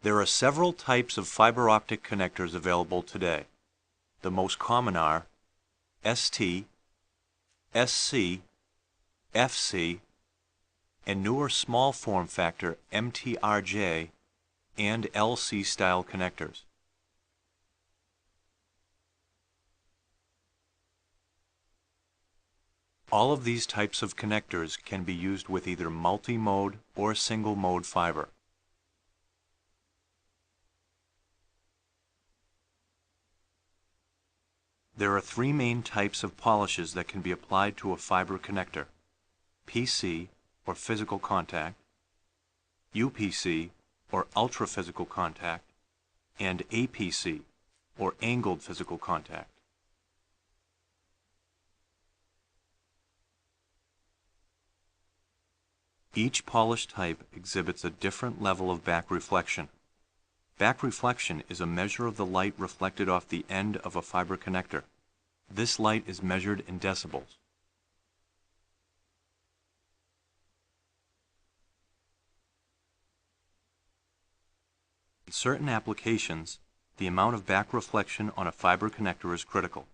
There are several types of fiber optic connectors available today. The most common are ST, SC, FC, and newer small form factor MTRJ and LC style connectors. All of these types of connectors can be used with either multi-mode or single-mode fiber. There are three main types of polishes that can be applied to a fiber connector: PC, or physical contact, UPC, or ultra-physical contact, and APC, or angled physical contact. Each polish type exhibits a different level of back reflection. Back reflection is a measure of the light reflected off the end of a fiber connector. This light is measured in decibels. In certain applications, the amount of back reflection on a fiber connector is critical.